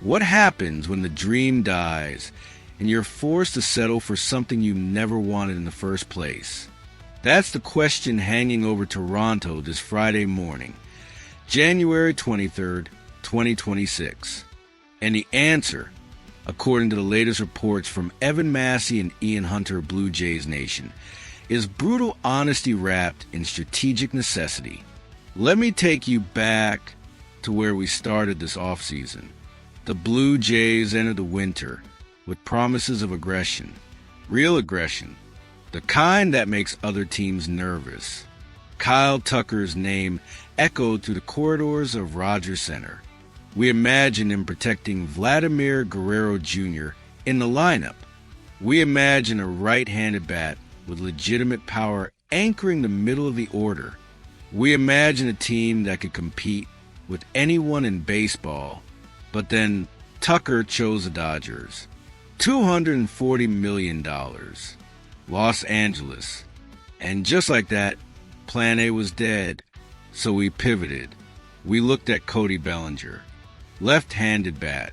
What happens when the dream dies and you're forced to settle for something you never wanted in the first place? That's the question hanging over Toronto this Friday morning, January 23rd, 2026. And the answer, according to the latest reports from Evan Massey and Ian Hunter of Blue Jays Nation, is brutal honesty wrapped in strategic necessity. Let me take you back to where we started this offseason. The Blue Jays entered the winter with promises of aggression, real aggression, the kind that makes other teams nervous. Kyle Tucker's name echoed through the corridors of Rogers Center. We imagined him protecting Vladimir Guerrero Jr. in the lineup. We imagine a right-handed bat with legitimate power anchoring the middle of the order. We imagine a team that could compete with anyone in baseball. But then Tucker chose the Dodgers. $240 million. Los Angeles. And just like that, Plan A was dead. So we pivoted. We looked at Cody Bellinger. Left-handed bat.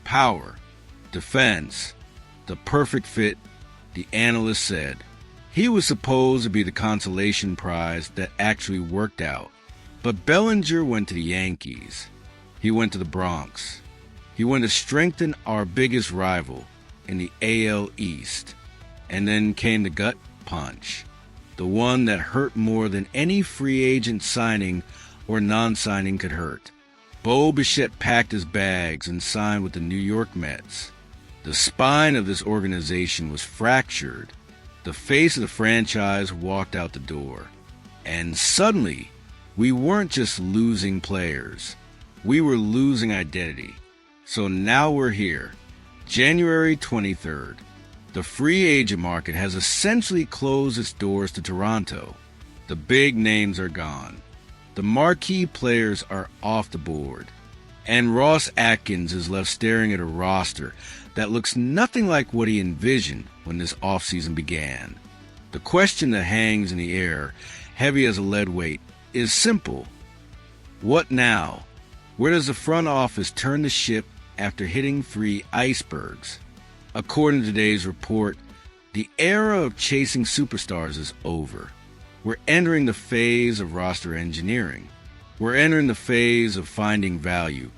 Power. Defense. The perfect fit, the analyst said. He was supposed to be the consolation prize that actually worked out. But Bellinger went to the Yankees. He went to the Bronx. He went to strengthen our biggest rival in the AL East. And then came the gut punch, the one that hurt more than any free agent signing or non-signing could hurt. Bo Bichette packed his bags and signed with the New York Mets. The spine of this organization was fractured. The face of the franchise walked out the door. And suddenly, we weren't just losing players. We were losing identity. So now we're here, January 23rd. The free agent market has essentially closed its doors to Toronto. The big names are gone. The marquee players are off the board. And Ross Atkins is left staring at a roster that looks nothing like what he envisioned when this offseason began. The question that hangs in the air, heavy as a lead weight, is simple. What now? Where does the front office turn the ship after hitting 3 icebergs? According to today's report, the era of chasing superstars is over. We're entering the phase of roster engineering. We're entering the phase of finding value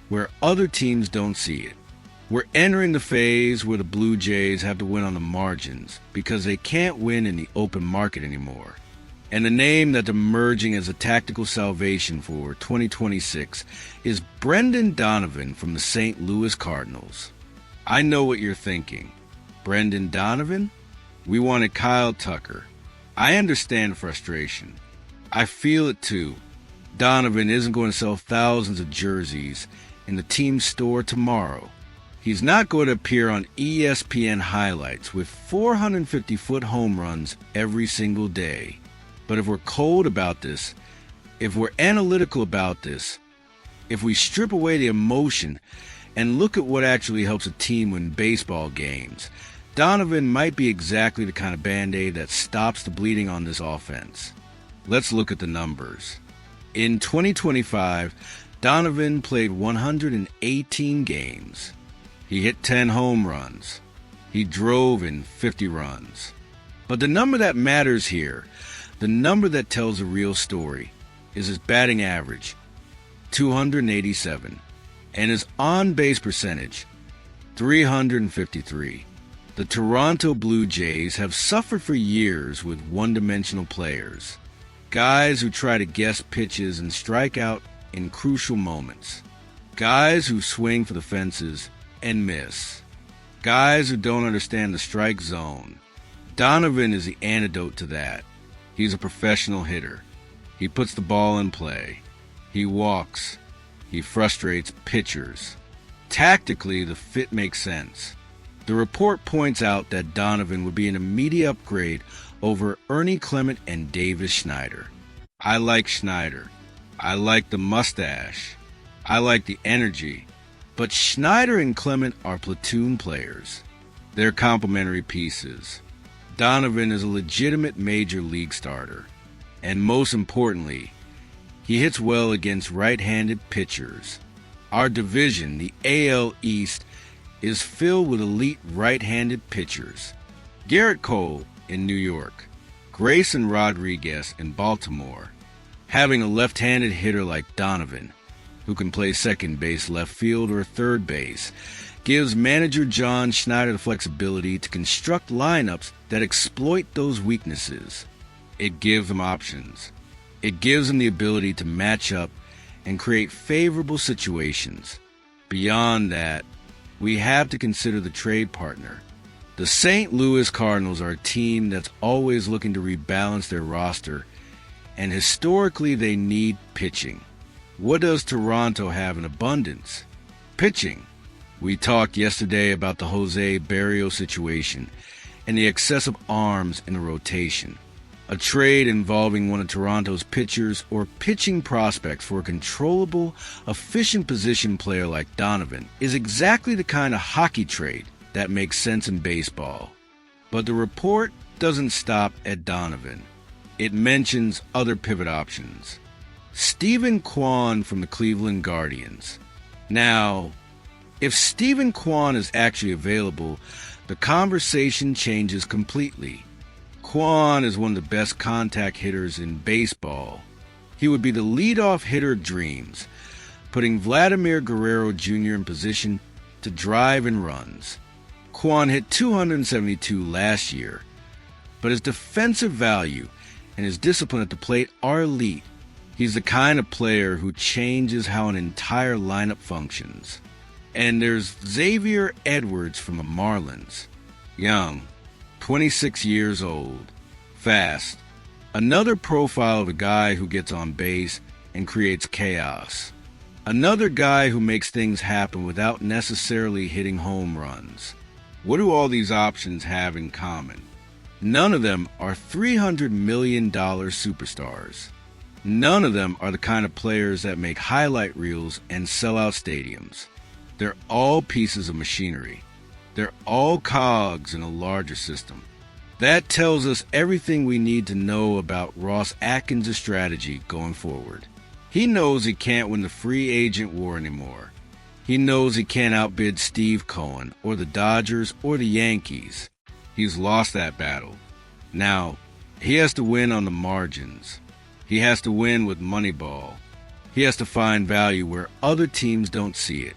where other teams don't see it. We're entering the phase where the Blue Jays have to win on the margins because they can't win in the open market anymore. And the name that's emerging as a tactical salvation for 2026 is Brendan Donovan from the St. Louis Cardinals. I know what you're thinking. Brendan Donovan? We wanted Kyle Tucker. I understand frustration. I feel it too. Donovan isn't going to sell thousands of jerseys in the team store tomorrow. He's not going to appear on ESPN highlights with 450-foot home runs every single day. But if we're cold about this, if we're analytical about this, if we strip away the emotion and look at what actually helps a team win baseball games, Donovan might be exactly the kind of Band-Aid that stops the bleeding on this offense. Let's look at the numbers. In 2025, Donovan played 118 games. He hit 10 home runs. He drove in 50 runs. But the number that matters here, the number that tells a real story, is his batting average, 287, and his on-base percentage, 353. The Toronto Blue Jays have suffered for years with one-dimensional players, guys who try to guess pitches and strike out in crucial moments, guys who swing for the fences and miss, guys who don't understand the strike zone. Donovan is the antidote to that. He's a professional hitter. He puts the ball in play. He walks. He frustrates pitchers. Tactically, the fit makes sense. The report points out that Donovan would be an immediate upgrade over Ernie Clement and Davis Schneider. I like Schneider. I like the mustache. I like the energy. But Schneider and Clement are platoon players. They're complementary pieces. Donovan is a legitimate major league starter. And most importantly, he hits well against right-handed pitchers. Our division, the AL East, is filled with elite right-handed pitchers. Garrett Cole in New York, Grayson Rodriguez in Baltimore. Having a left-handed hitter like Donovan, who can play second base, left field, or third base, gives manager John Schneider the flexibility to construct lineups that exploit those weaknesses. It gives them options. It gives them the ability to match up and create favorable situations. Beyond that, we have to consider the trade partner. The St. Louis Cardinals are a team that's always looking to rebalance their roster, and historically they need pitching. What does Toronto have in abundance? Pitching. We talked yesterday about the Jose Barrios situation and the excessive arms in the rotation. A trade involving one of Toronto's pitchers or pitching prospects for a controllable, efficient position player like Donovan is exactly the kind of hockey trade that makes sense in baseball. But the report doesn't stop at Donovan. It mentions other pivot options. Stephen Kwan from the Cleveland Guardians. Now, if Stephen Kwan is actually available, the conversation changes completely. Kwan is one of the best contact hitters in baseball. He would be the leadoff hitter of dreams, putting Vladimir Guerrero Jr. in position to drive in runs. Kwan hit 272 last year, but his defensive value and his discipline at the plate are elite. He's the kind of player who changes how an entire lineup functions. And there's Xavier Edwards from the Marlins. Young, 26 years old, fast. Another profile of a guy who gets on base and creates chaos. Another guy who makes things happen without necessarily hitting home runs. What do all these options have in common? None of them are $300 million superstars. None of them are the kind of players that make highlight reels and sell out stadiums. They're all pieces of machinery. They're all cogs in a larger system. That tells us everything we need to know about Ross Atkins' strategy going forward. He knows he can't win the free agent war anymore. He knows he can't outbid Steve Cohen or the Dodgers or the Yankees. He's lost that battle. Now, he has to win on the margins. He has to win with Moneyball. He has to find value where other teams don't see it.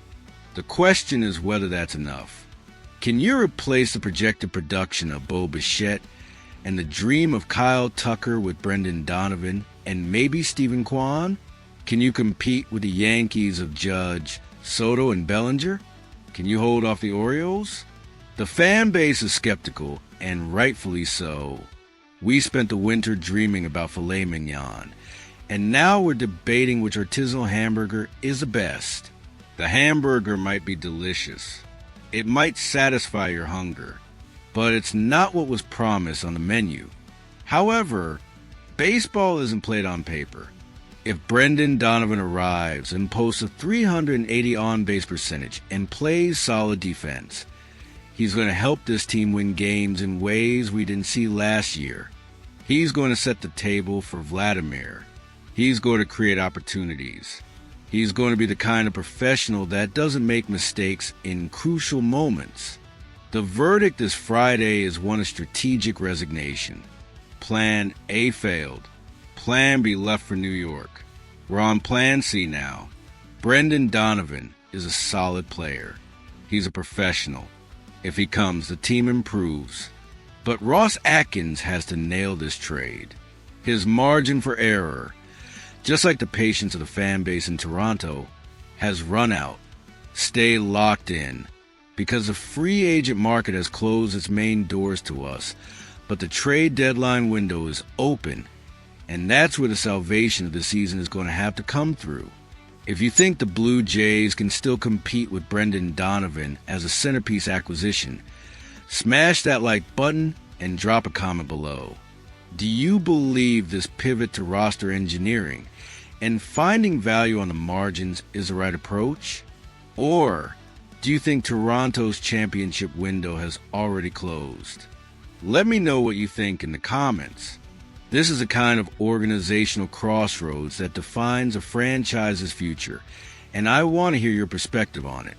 The question is whether that's enough. Can you replace the projected production of Bo Bichette and the dream of Kyle Tucker with Brendan Donovan and maybe Stephen Kwan? Can you compete with the Yankees of Judge, Soto, and Bellinger? Can you hold off the Orioles? The fan base is skeptical, and rightfully so. We spent the winter dreaming about filet mignon, and now we're debating which artisanal hamburger is the best. The hamburger might be delicious. It might satisfy your hunger, but it's not what was promised on the menu. However, baseball isn't played on paper. If Brendan Donovan arrives and posts a 380 on-base percentage and plays solid defense, he's going to help this team win games in ways we didn't see last year. He's going to set the table for Vladimir. He's going to create opportunities. He's going to be the kind of professional that doesn't make mistakes in crucial moments. The verdict this Friday is one of strategic resignation. Plan A failed. Plan B left for New York. We're on Plan C now. Brendan Donovan is a solid player. He's a professional. If he comes, the team improves. But Ross Atkins has to nail this trade. His margin for error, just like the patience of the fan base in Toronto, has run out. Stay locked in, because the free agent market has closed its main doors to us, but the trade deadline window is open, and that's where the salvation of the season is going to have to come through. If you think the Blue Jays can still compete with Brendan Donovan as a centerpiece acquisition, smash that like button and drop a comment below. Do you believe this pivot to roster engineering and finding value on the margins is the right approach? Or do you think Toronto's championship window has already closed? Let me know what you think in the comments. This is the kind of organizational crossroads that defines a franchise's future, and I want to hear your perspective on it.